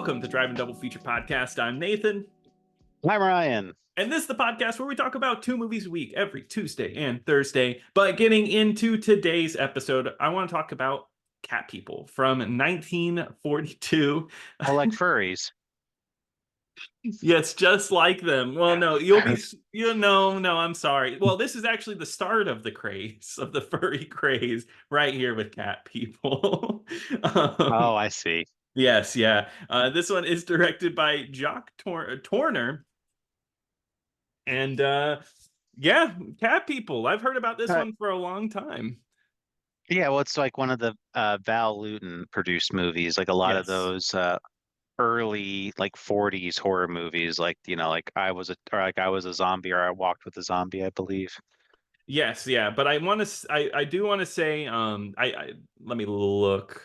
Welcome to Drive and Double Feature Podcast. I'm Nathan. Hi, Ryan. And this is the podcast where we talk about 2 movies a week every Tuesday and Thursday. But getting into today's episode, I want to talk about Cat People from 1942. I like furries. Yes, just like them. Well, no, no, I'm sorry. Well, this is actually the start of the craze, of the furry craze, right here with Cat People. Oh, I see. Yes, yeah. This one is directed by Jock Torner. And yeah, Cat People. I've heard about this Uh, one for a long time. yeah, well, it's like one of the Val Lewton produced movies, like a lot of Yes. those early like 40s horror movies, like like I was a zombie or I walked with a zombie, I believe. Yes, yeah, but I do want to say I let me look.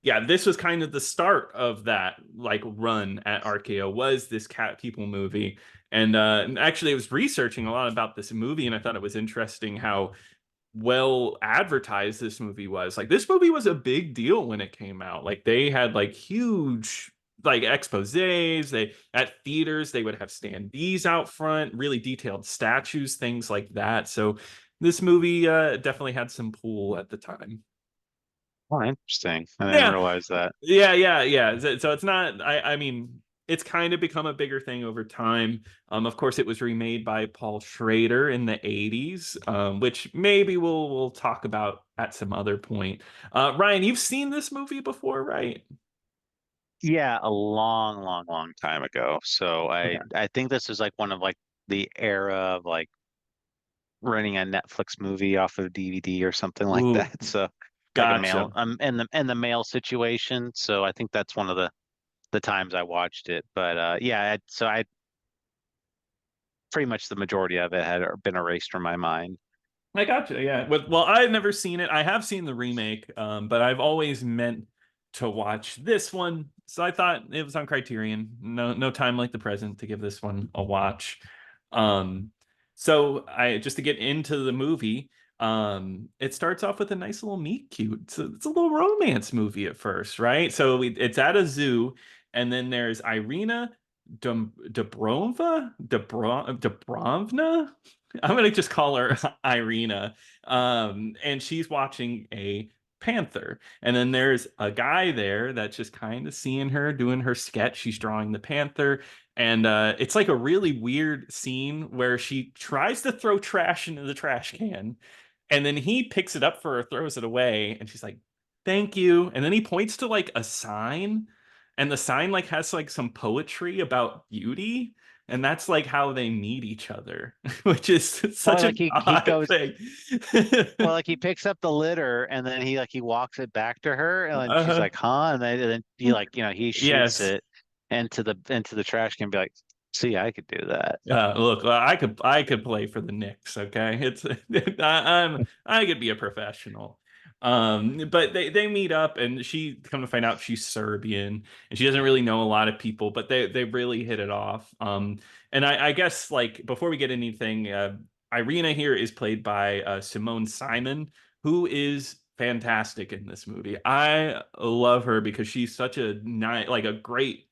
Yeah, this was kind of the start of that like run at RKO was this Cat People movie. And actually I was researching a lot about this movie and I thought it was interesting how well advertised this movie was. Like this movie was a big deal when it came out. Like they had like huge like exposés. They at theaters they would have standees out front, really detailed statues, things like that. So this movie definitely had some pull at the time. Oh, interesting. I didn't Yeah, realize that. yeah. So it's not. I mean, it's kind of become a bigger thing over time. Of course, it was remade by Paul Schrader in the '80s, which maybe we'll talk about at some other point. Ryan, you've seen this movie before, right? Yeah, a long, long, long time ago. So I Okay. I think this is like one of like the era of like renting a Netflix movie off of DVD or something like Ooh, that. So like a mail gotcha. in the mail situation. So I think that's one of the times I watched it. But yeah, so I pretty much the majority of it had been erased from my mind. I gotcha. Yeah. Well, I've never seen it. I have seen the remake, but I've always meant to watch this one. So I thought it was on Criterion. No time like the present to give this one a watch. Um, so I just to get into the movie, it starts off with a nice little meet cute. So it's a little romance movie at first, right? So it's at a zoo, and then there's Irina Dobrovna. I'm gonna just call her Irina. And she's watching a panther. And then there's a guy there that's just kind of seeing her doing her sketch. She's drawing the panther. And it's like a really weird scene where she tries to throw trash into the trash can. And then he picks it up for her, throws it away, and she's like, "Thank you." And then he points to like a sign, and the sign like has like some poetry about beauty, and that's like how they meet each other, which is Well, such like an he odd goes, thing. well, like he picks up the litter and then he walks it back to her and then she's uh, like, huh? And then he like, he shoots yes. it into the trash can and be like, see, I could do that. Look, I could play for the Knicks. Okay, I could be a professional. But they meet up, and she come to find out she's Serbian, and she doesn't really know a lot of people, but they really hit it off. And I guess like before we get anything, Irina here is played by Simone Simon, who is fantastic in this movie. I love her because she's such a nice, like a great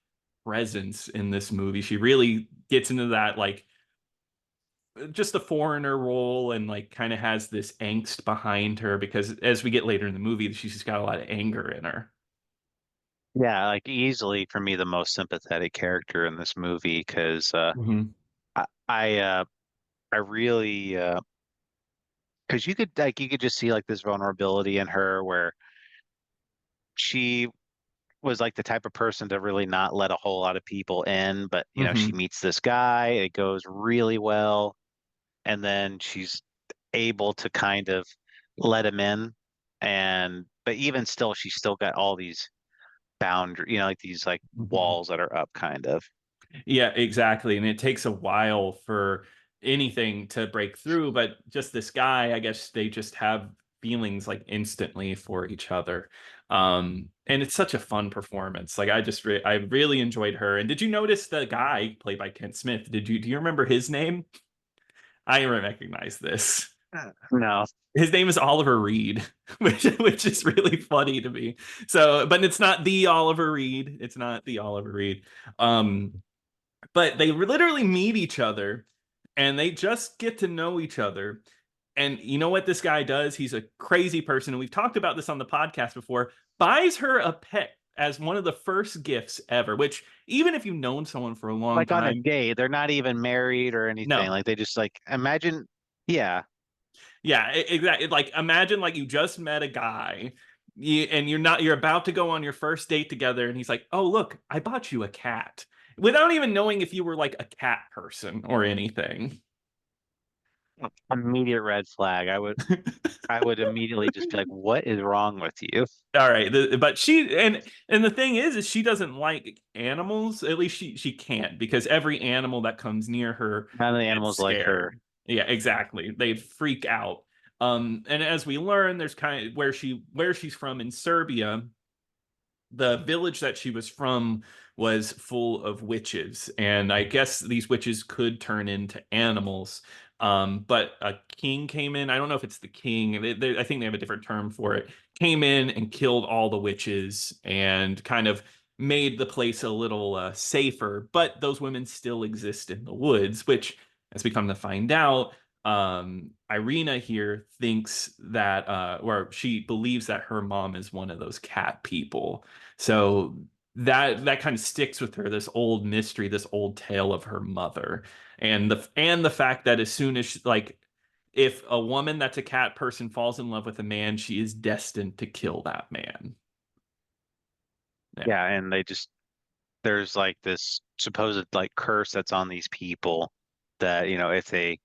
presence in this movie. She really gets into that like just a foreigner role and like kind of has this angst behind her because as we get later in the movie, she's just got a lot of anger in her. Yeah, like easily for me the most sympathetic character in this movie because Hmm. I really because you could just see like this vulnerability in her where she was like the type of person to really not let a whole lot of people in, but she Hmm. meets this guy, it goes really well, and then she's able to kind of let him in, and but even still, she's still got all these boundaries, like these like Hmm. walls that are up, kind of. Yeah, exactly. And it takes a while for anything to break through, but just this guy, I guess they just have feelings like instantly for each other. And it's such a fun performance. Like I really enjoyed her. And did you notice the guy played by Kent Smith? Do you remember his name? I recognize this. No. His name is Oliver Reed, which is really funny to me. So, but it's not the Oliver Reed. It's not the Oliver Reed. Um, but they literally meet each other and they just get to know each other. And you know what this guy does? He's a crazy person. And we've talked about this on the podcast before. Buys her a pet as one of the first gifts ever, which even if you've known someone for a long Like on a time, date. They're not even married or anything. no. Like they just like imagine, yeah. Yeah, exactly. Like imagine like you just met a guy and you're about to go on your first date together and he's like, "Oh, look, I bought you a cat." Without even knowing if you were like a cat person or anything. Immediate red flag. I would immediately just be like, what is wrong with you? All right, but she and the thing is she doesn't like animals. At least she can't because every animal that comes near her None of the gets animals like her. scared. Yeah, exactly. They freak out. And as we learn, there's kind of where she's from in Serbia, the village that she was from was full of witches, and I guess these witches could turn into animals. But a king came in. I don't know if it's the king. I think they have a different term for it. Came in and killed all the witches and kind of made the place a little safer. But those women still exist in the woods, which, as we come to find out, Irina here thinks that, or she believes that her mom is one of those cat people. So that kind of sticks with her, this old mystery, this old tale of her mother, and the fact that as soon as like if a woman that's a cat person falls in love with a man, she is destined to kill that man. Yeah, Yeah, and they just there's like this supposed like curse that's on these people that, if they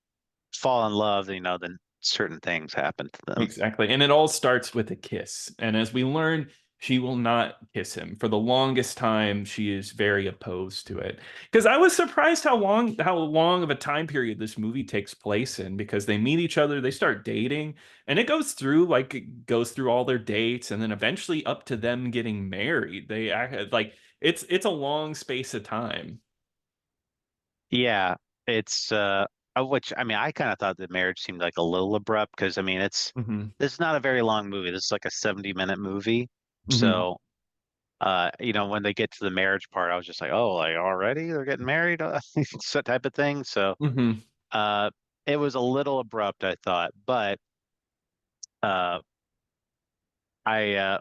fall in love, then certain things happen to them. exactly. And it all starts with a kiss. And as we learn, she will not kiss him. For the longest time, she is very opposed to it. Because I was surprised how long of a time period this movie takes place in, because they meet each other, they start dating, and it goes through all their dates, and then eventually up to them getting married. They act like it's a long space of time. Yeah, it's which I mean I kind of thought the marriage seemed like a little abrupt because I mean Hmm. this is not a very long movie. This is like a 70-minute movie. Hmm. So when they get to the marriage part, I was just like, oh, like already they're getting married, that type of thing. So Hmm. uh it was a little abrupt, I thought, but uh I uh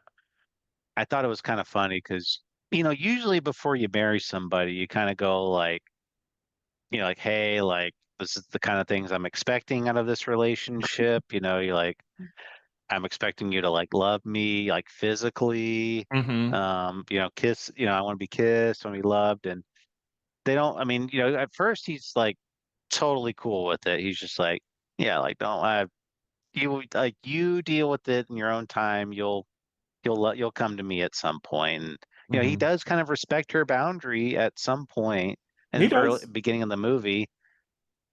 I thought it was kind of funny because usually before you marry somebody, you kind of go like, like, hey, like this is the kind of things I'm expecting out of this relationship. You're like, I'm expecting you to like love me like physically, Hmm. kiss, I want to be kissed, I want to be loved. And they don't, I mean, at first he's like totally cool with it. He's just like, yeah, like don't you deal with it in your own time. You'll come to me at some point. And, he Hmm. does kind of respect her boundary at some point in He the early does. beginning of the movie.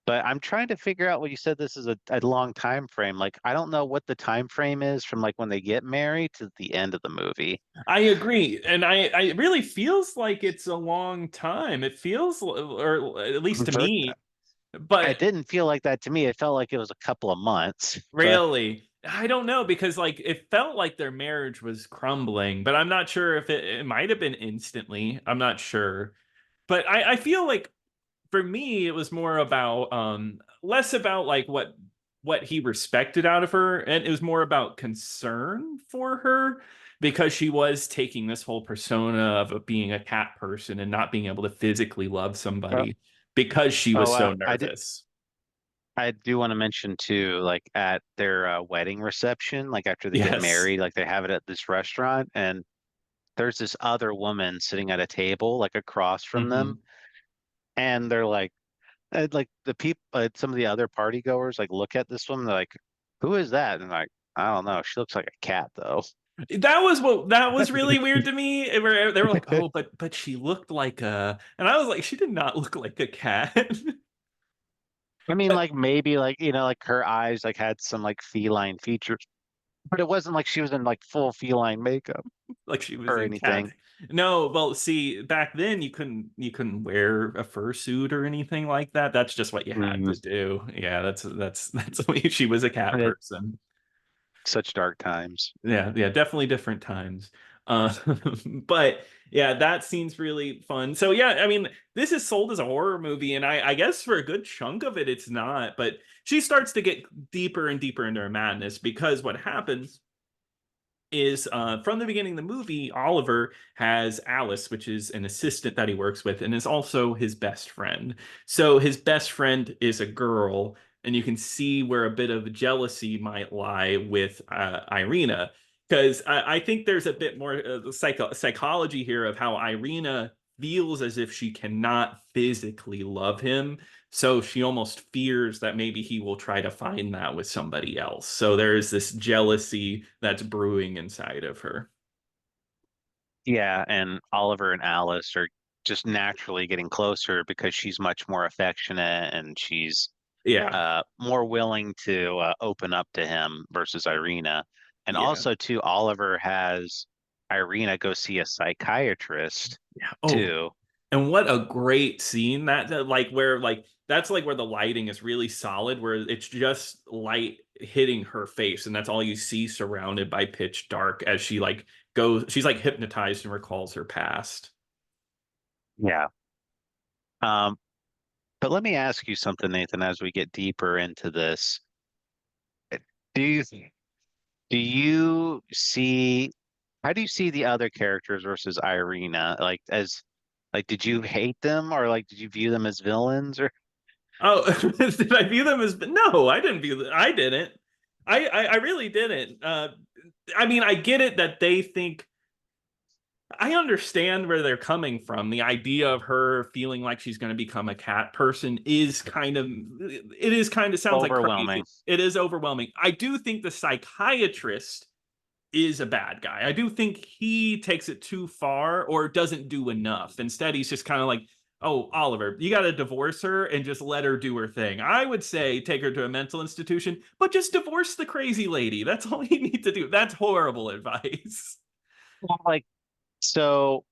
But I'm trying to figure out what you said this is a long time frame. Like I don't know what the time frame is from like when they get married to the end of the movie. I agree, and I it really feels like it's a long time. It feels, or at least to For, me, it but didn't feel like that to me. It felt like it was a couple of months. But really, I don't know because like it felt like their marriage was crumbling, but I'm not sure if it might have been instantly. I'm not sure, but I feel like for me it was more about less about like what he respected out of her, and it was more about concern for her because she was taking this whole persona of being a cat person and not being able to physically love uh, somebody because she was oh, so I did. nervous. I do want to mention too, like at their wedding reception, like after they get Yes. married, like they have it at this restaurant, and there's this other woman sitting at a table like across from them, Hmm. and they're like the people, some of the other party goers like look at this woman, they're like, "Who is that?" And like, I don't know. She looks like a cat though. That was really weird to me. They were like, oh, but she looked like and I was like, she did not look like a cat. I mean, But like maybe like like her eyes like had some like feline features but it wasn't like she was in like full feline makeup Like she was or in cat. anything. No, well, see, back then you couldn't wear a fursuit or anything like that. That's just what you had Mm, to do. Yeah, that's the way she was a cat it, person. such dark times. Yeah, yeah, definitely different times. Uh, but yeah, that scene's really fun. So yeah, I mean, this is sold as a horror movie, and I guess for a good chunk of it, it's not. But she starts to get deeper and deeper into her madness because what happens is from the beginning of the movie, Oliver has Alice, which is an assistant that he works with, and is also his best friend. So his best friend is a girl, and you can see where a bit of jealousy might lie with Irina, because I think there's a bit more psychology here of how Irina feels as if she cannot physically love him, so she almost fears that maybe he will try to find that with somebody else. So there is this jealousy that's brewing inside of her. Yeah, and Oliver and Alice are just naturally getting closer because she's much more affectionate and she's Yeah. more willing to open up to him versus Irina. And Yeah. also, too, Oliver has Irina go see a psychiatrist Yeah. Oh, too. and what a great scene like where like that's like where the lighting is really solid, where it's just light hitting her face, and that's all you see surrounded by pitch dark as she like goes, she's like hypnotized and recalls her past. Yeah. Um, but let me ask you something, Nathan, as we get deeper into this. Do you do you see how do you see the other characters versus Irina? Like as like did you hate them or like did you view them as villains or Oh, did I view them as no, I didn't view them. I didn't. I really didn't. I mean, I get it that they think I understand where they're coming from. The idea of her feeling like she's going to become a cat person is kind of, it is kind of sounds like overwhelming? crazy. It is overwhelming. I do think the psychiatrist is a bad guy. I do think he takes it too far or doesn't do enough. Instead, he's just kind of like, oh, Oliver, you got to divorce her and just let her do her thing. I would say take her to a mental institution, but just divorce the crazy lady. That's all you need to do. That's horrible advice. Well, like so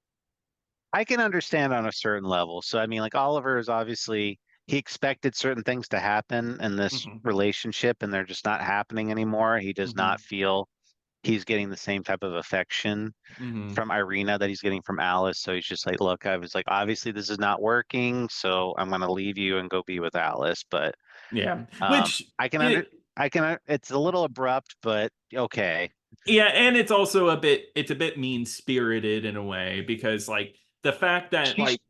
I can understand on a certain level. So I mean like Oliver is obviously he expected certain things to happen in this Hmm. relationship and they're just not happening anymore. He does not Hmm. feel he's getting the same type of affection Hmm. from Irina that he's getting from Alice. So he's just like, look, I was like, obviously this is not working, so I'm gonna leave you and go be with Alice. But Yeah. um, Which I can under, it I can. It's a little abrupt, but okay. yeah, and it's a bit mean spirited in a way because like the fact that She's like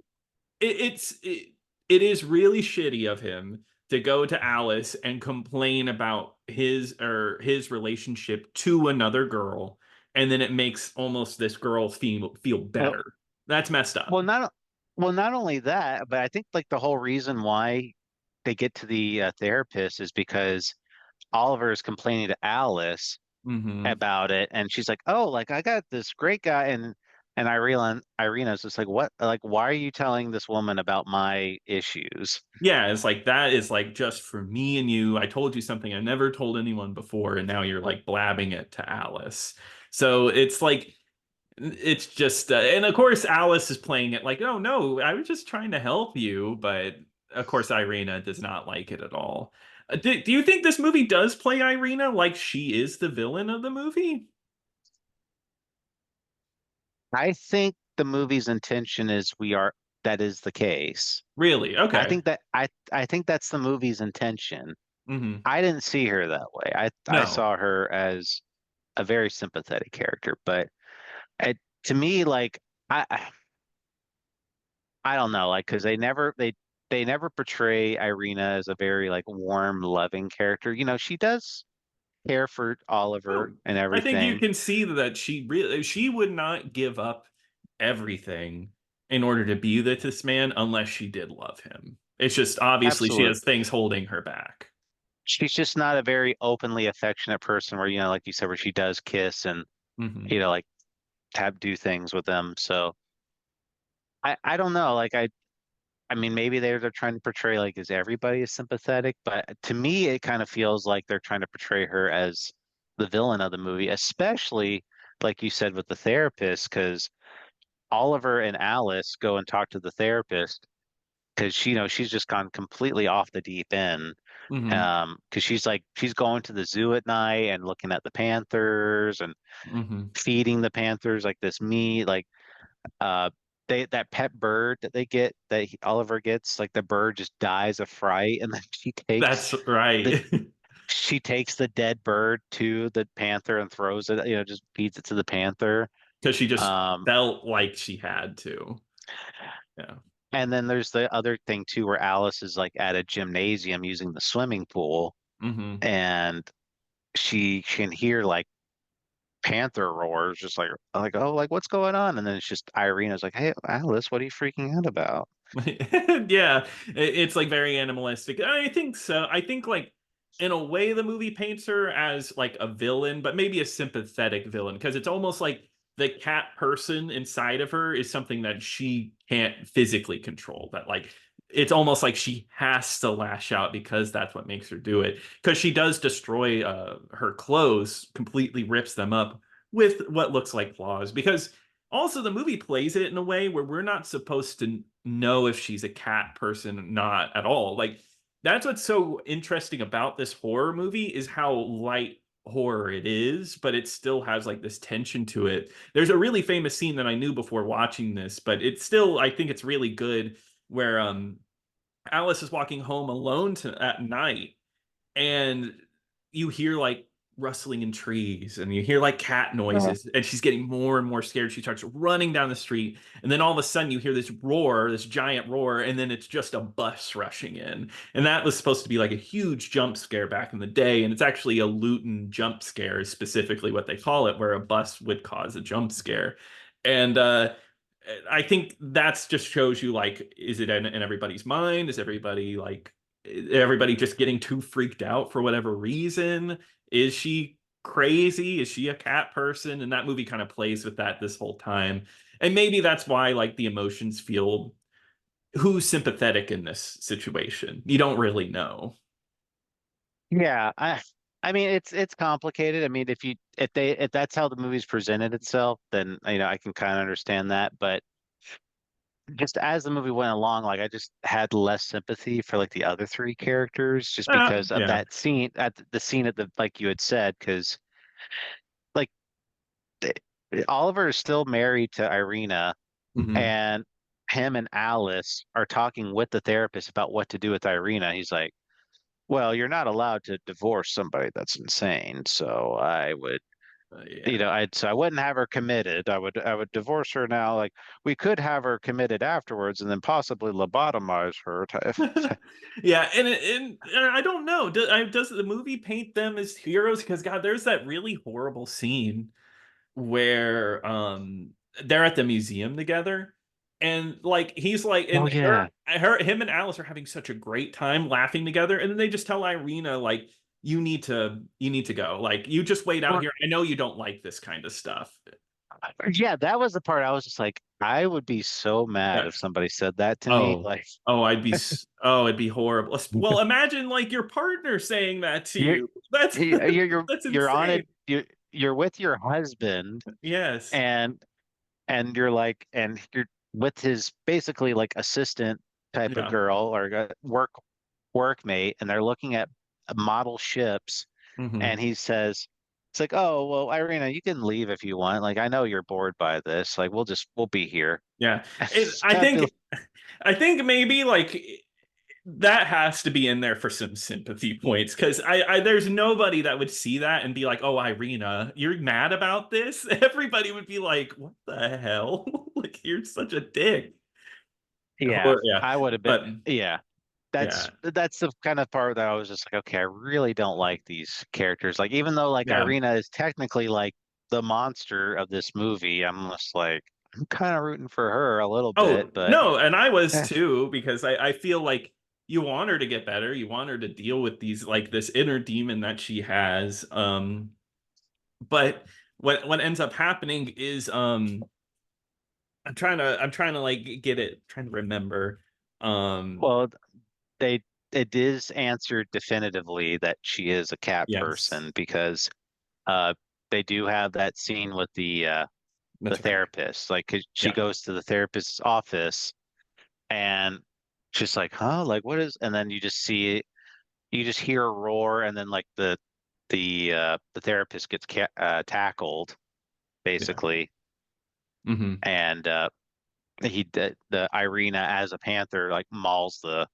it is really shitty of him to go to Alice and complain about his relationship to another girl, and then it makes almost this girl feel well, better. That's messed up. well, not well, not only that, but I think like the whole reason why they get to the therapist is because Oliver is complaining to Alice Hmm. about it, and she's like, "Oh, like I got this great guy," and Irina's just like, "What? Like, why are you telling this woman about my issues?" Yeah, it's like that is like just for me and you. I told you something I never told anyone before, and now you're like blabbing it to Alice. So it's like it's just and of course Alice is playing it like, oh no, I was just trying to help you, but of course Irina does not like it at all. Do you think this movie does play Irina like she is the villain of the movie? I think the movie's intention is we are that is the case. Really? Okay. I think that's the movie's intention. Hmm. I didn't see her that way. I No. saw her as a very sympathetic character, but it, to me, like I don't know, like because they never portray Irina as a very like warm, loving character. You know, she does care for Oliver No. and I think you everything. can see that she would not give up everything in order to be with this man unless she did love him. It's just obviously she has Absolutely. things holding her back. She's just not a very openly affectionate person where, you know, like you said, where she does kiss and, Hmm. you know, like tab do things with them. So I don't know. I mean, maybe they're trying to portray is everybody is sympathetic, but to me, it kind of feels like they're trying to portray her as the villain of the movie, especially like you said with the therapist, because Oliver and Alice go and talk to the therapist because she, she's just gone completely off the deep end. Hmm. Because she's like she's going to the zoo at night and looking at the panthers and Hmm. feeding the panthers like this meat, like uh they that pet bird that they get that Oliver gets, like the bird just dies of fright, and then That's the right. she takes the dead bird to the panther and throws it, just feeds it to the panther. Because she just Um, felt like she had to. Yeah. and then there's the other thing too, where Alice is like at a gymnasium using the swimming pool, Hmm. and she can hear like panther roars, just like oh, like what's going on? And then it's just Irina's like, hey, Alice, what are you freaking out about? Yeah, it's like very animalistic. I think so. I think like in a way the movie paints her as like a villain, but maybe a sympathetic villain because it's almost like the cat person inside of her is something that she can't physically control. That like it's almost like she has to lash out because that's what makes her do it. Because she does destroy her clothes, completely rips them up with what looks like claws. Because also the movie plays it in a way where we're not supposed to know if she's a cat person or not at all. Like that's what's so interesting about this horror movie is how light horror it is, but it still has like this tension to it. There's a really famous scene that I knew before watching this, but it's still I think it's really good where Alice is walking home alone at night and you hear like rustling in trees and you hear like cat noises and she's getting more and more scared. She starts running down the street and then all of a sudden you hear this roar, this giant roar, and then it's just a bus rushing in. And that was supposed to be like a huge jump scare back in the day, and it's actually a Luton jump scare is specifically what they call it, where a bus would cause a jump scare. And I think that's just shows you like, is it in everybody's mind? Is everybody just getting too freaked out for whatever reason? Is she crazy? Is she a cat person? And that movie kind of plays with that this whole time. And maybe that's why like the emotions feel who's sympathetic in this situation. You don't really know. Yeah, I mean it's complicated. I mean, if that's how the movie's presented itself, then I can kind of understand that. But just as the movie went along, like I just had less sympathy for like the other three characters, just because of Yeah. that scene at the scene at the like you had said, because like th- Oliver is still married to Irina, Hmm. and him and Alice are talking with the therapist about what to do with Irina. He's like, well, you're not allowed to divorce somebody that's insane. So I would, Yeah. so I wouldn't have her committed. I would divorce her now. Like we could have her committed afterwards and then possibly lobotomize her. Yeah, and I don't know. Does the movie paint them as heroes? Because God, there's that really horrible scene where they're at the museum together and like he's like Oh and yeah. him and Alice are having such a great time laughing together and then they just tell Irina like you need to go, like you just wait out Or- here, I know you don't like this kind of stuff. Yeah, that was the part I was just like, I would be so mad Yeah. if somebody said that to me. Oh, Like oh, it'd be horrible. Well, imagine like your partner saying that to you're you. That's that's you're on it. insane. You're with your husband, Yes. and you're like, and you're with his basically like assistant type of Yeah. girl or a workmate, and they're looking at model ships, Hmm. and he says, it's like, oh well, Irina, you can leave if you want, like I know you're bored by this, like we'll be here. Yeah. I I'd be think like, I think maybe like that has to be in there for some sympathy points because there's nobody that would see that and be like, oh, Irina, you're mad about this. Everybody would be like, what the hell? Like you're such a dick. yeah, Or yeah, I would have been, but yeah. yeah, That's the kind of part that I was just like, okay, I really don't like these characters. Like, even though like yeah. Irina is technically like the monster of this movie, I'm just like, I'm kind of rooting for her a little bit, Oh but no, and I was eh, too because I feel like you want her to get better. You want her to deal with these like this inner demon that she has. But what ends up happening is I'm trying to like get it, trying to remember. Um well, they it is answered definitively that she is a cat yes. person because uh, they do have that scene with the That's right. therapist. Like 'cause she Yeah. goes to the therapist's office and she's like, "Huh? Like what is?" And then you just see you just hear a roar, and then like the therapist gets tackled Yeah. basically, Hmm. and the Irina as a panther like mauls the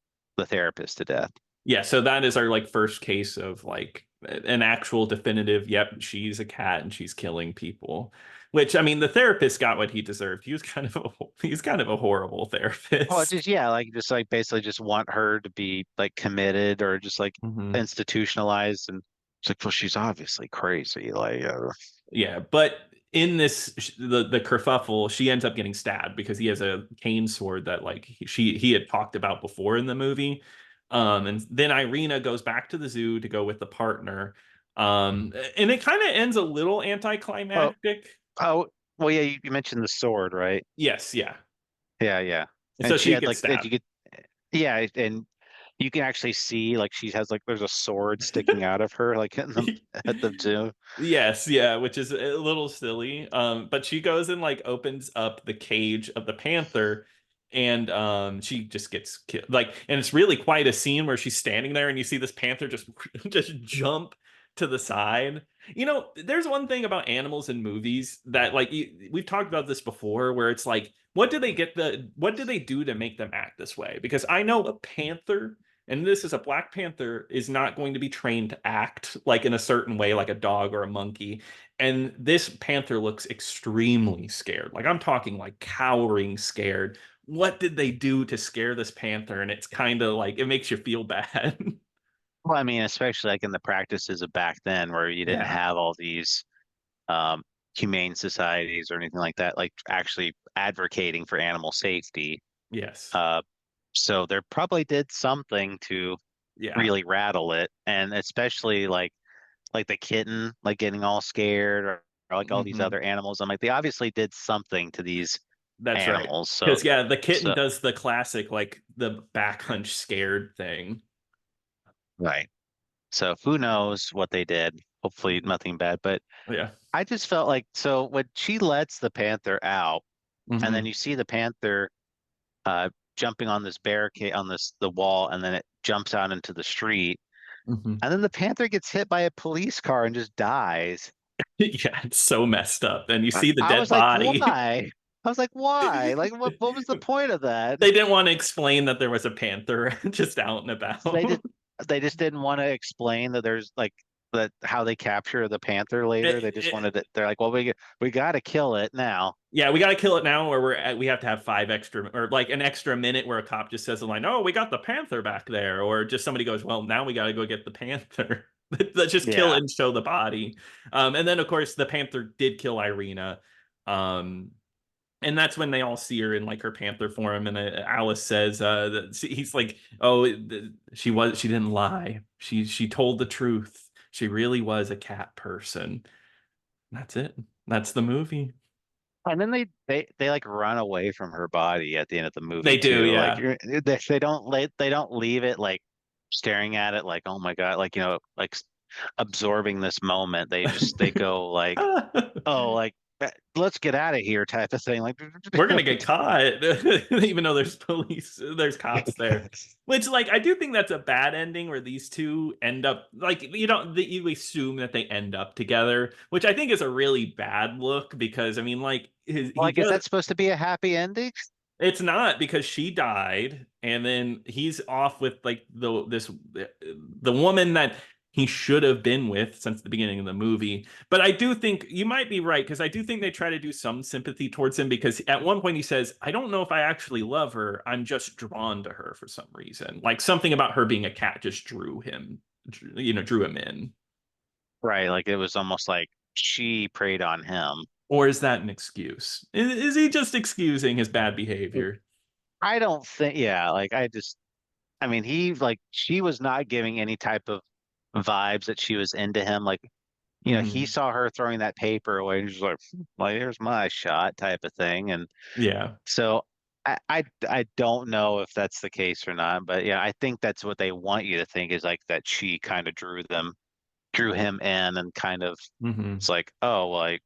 therapist to death. Yeah, so that is our like first case of like an actual definitive, yep, she's a cat and she's killing people. Which I mean, the therapist got what he deserved. He's kind of a horrible Well, therapist. just yeah, just like basically just want her to be like committed or just like Hmm. institutionalized, and it's like, well, she's obviously crazy. Like, Yeah, but in the kerfuffle, she ends up getting stabbed because he has a cane sword that like he had talked about before in the movie. And then Irina goes back to the zoo to go with the partner. And it kind of ends a little oh, anticlimactic. oh, well, yeah, you mentioned the sword, right? Yes, yeah. Yeah, yeah. And so And she she had gets like you stabbed. could, yeah, and you can actually see like she has like there's a sword sticking out of her like in the at the zoo. Yes, yeah, which is a little silly. But she goes and like opens up the cage of the panther and she just gets killed. Like, and it's really quite a scene where she's standing there and you see this panther just just jump to the side. You know, there's one thing about animals in movies that like we've talked about this before where it's like what do they do to make them act this way? Because I know a panther, and this is a black panther, is not going to be trained to act like in a certain way like a dog or a monkey, and this panther looks extremely scared, like I'm talking like cowering scared. What did they do to scare this panther? And it's kind of like it makes you feel bad. Well, I mean, especially like in the practices of back then where you didn't Yeah. have all these um humane societies or anything like that, like actually advocating for animal safety. Yes. Uh, so there probably did something to Yeah. really rattle it, and especially like the kitten like getting all scared or like all these Hmm. other animals. I'm like, they obviously did something to these That's right. animals. Because yeah, the kitten So does the classic like the back hunch scared thing. right. So who knows what they did? Hopefully nothing bad. But Yeah. I just felt like so when she lets the panther out, and then Hmm. you see the panther jumping on this barricade on this the wall, and then it jumps out into the street, Hmm. and then the panther gets hit by a police car and just dies. Yeah, it's so messed up. And you see the I dead was like, body. why? I was like, why? Like, what was the point of that? They didn't want to explain that there was a panther just out and They about. just they just didn't want to explain that there's like that how they capture the panther later. They just wanted it. They're like, well, we got to kill it now. Yeah, we got to kill it now, or we have to have 5 extra, or like an extra minute where a cop just says a line, "Oh, we got the panther back there," or just somebody goes, "Well, now we got to go get the panther." Let's just kill it Yeah. and show the body. And then of course the panther did kill Irina. Um, and that's when they all see her in like her panther form, and Alice says that he's like, oh, she didn't lie, she told the truth, she really was a cat person. That's it. That's the movie. And then they like run away from her body at the end of the They movie do, too. Like yeah. they don't leave it like staring at it like, oh my God, like like absorbing this moment. They go like, oh, like let's get out of here type of thing. Like We're gonna get caught. Even though there's cops there, which like I do think that's a bad ending where these two end up like you assume that they end up together, which I think is a really bad look because I mean like he like, is does. that supposed to be a happy ending? It's not, because she died, and then he's off with like the woman that he should have been with since the beginning of the movie. But I do think you might be right, because I do think they try to do some sympathy towards him, because at one point he says, "I don't know if I actually love her. I'm just drawn to her for some reason." Like something about her being a cat just drew him in. Right. Like it was almost like she preyed on him. Or is that an excuse? Is he just excusing his bad behavior? I don't think, yeah, like I mean, she was not giving any type of vibes that she was into him. Like, he Mhm. saw her throwing that paper away and he's like, like, here's my shot type of thing. And Yeah. so I don't know if that's the case or not, but yeah, I think that's what they want you to think is like that she kind of drew him in and kind of Hmm. it's like, oh, well,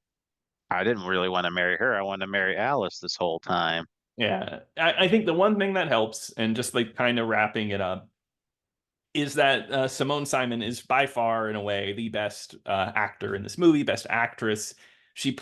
I didn't really want to marry her. I wanted to marry Alice this whole time. Yeah, I think the one thing that helps, and just like kind of wrapping it up, is that Simone Simon is by far, in a way, the best actor in this movie, best actress. She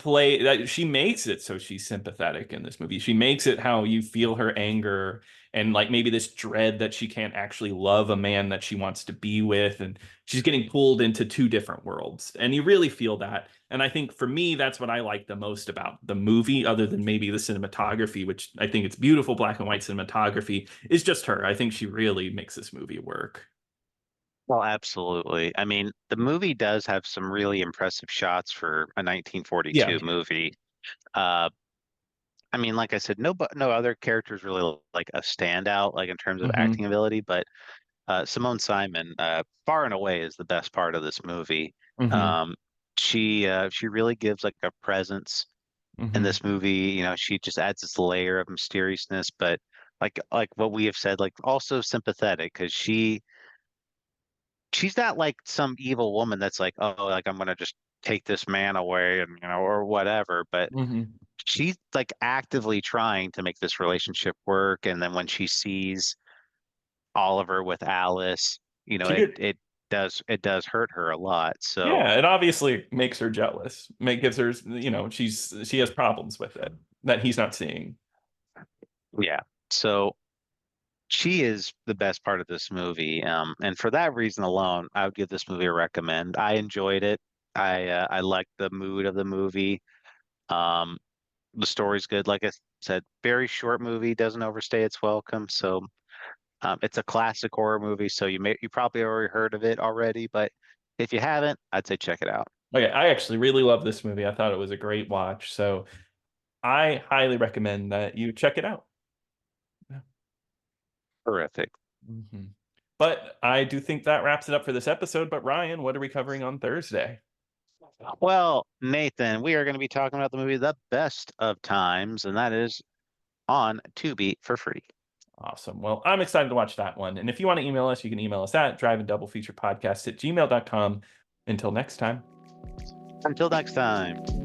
makes it so she's sympathetic in this movie. She makes it how you feel her anger and like maybe this dread that she can't actually love a man that she wants to be with, and she's getting pulled into two different worlds, and you really feel that. And I think for me, that's what I like the most about the movie, other than maybe the cinematography, which I think it's beautiful black and white cinematography, is just her. I think she really makes this movie work. Well, absolutely. I mean, the movie does have some really impressive shots for a Yeah. 1942 movie. Uh, I mean, like I said, no other characters really like a standout, like in terms of Hmm. acting ability, but Simone Simon, far and away, is the best part of this movie. Hmm. Um, she really gives like a presence in Hmm. this movie. You know, she just adds this layer of mysteriousness, but like what we have said, like also sympathetic because she's not like some evil woman that's like, oh, like I'm gonna just take this man away and or whatever, but Hmm. she's like actively trying to make this relationship work. And then when she sees Oliver with Alice, She did. it does hurt her a lot. So Yeah, it obviously makes her jealous. Gives her, she has problems with it that he's not seeing. yeah. So she is the best part of this movie. And for that reason alone, I would give this movie a recommend. I enjoyed it. I liked the mood of the movie. Um, the story's good. Like I said, very short movie, doesn't overstay its welcome. So it's a classic horror movie. So you probably already heard of it already, but if you haven't, I'd say check it out. Okay, I actually really love this movie. I thought it was a great watch, so I highly recommend that you check it out. Terrific. Hmm. But I do think that wraps it up for this episode. But Ryan, what are we covering on Thursday? Well, Nathan, we are going to be talking about the movie The Best of Times, and that is on Tubi for free. Awesome. Well, I'm excited to watch that one. And if you want to email us, you can email us at driveanddoubleFeaturePodcast@gmail.com. Until next time. Until next time.